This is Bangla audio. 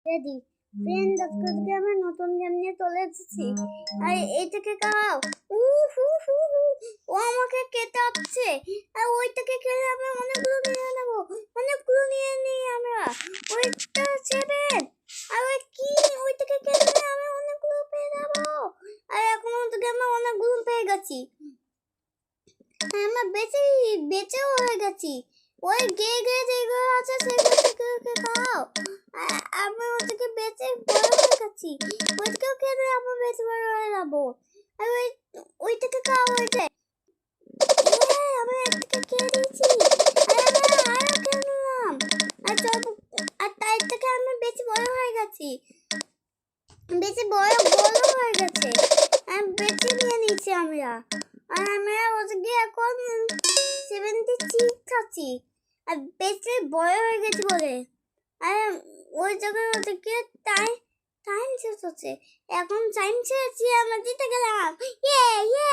রেডি ফ্রেন্ড আজকে আমি নতুন গেম নিয়ে চলে এসেছি। আর এইটাকে খাও। ও আমাকে খেতে হচ্ছে। আর ওইটাকে খেলে আমি অনেকগুলো নিয়ে নেবো, অনেকগুলো নিয়ে নিই আমরা। ওইটা সেভেন। আর ওই কি ওইটাকে খেলে আমি অনেকগুলো পেয়ে যাবো। আর এখন থেকে আমি অনেকগুলো পেয়ে গেছি। আমরা বেঁচেও হয়ে গেছি। ওই গে যেগুলো আছে সেগুলোকে খাও। আমি ওটাকে বেঁচে বড় হয়ে গেছি। ওইটাকেও খেলে আমরা বেঁচে বড় হয়ে যাবো। আর ওইটাকে খাও ওইটা। আমি একটাকে খেয়ে দিয়েছি। আর আমি আরো খেয়ে নিলাম। আর তাই থেকে আমি বেশি বড় হয়ে গেছি। বেশি বড় হয়ে গেছে। আমি বেঁচে নিয়ে নিয়েছি আমরা। আর আমরা ওদিকে এখন 76 আছি। আর বেশি বড় হয়ে গেছি বলে। আর ওই জায়গায় ওদিকে টাইম শেষ হচ্ছে। এখন টাইম শেষ, আমরা জিতে গেলাম। ইয়ে ইয়ে।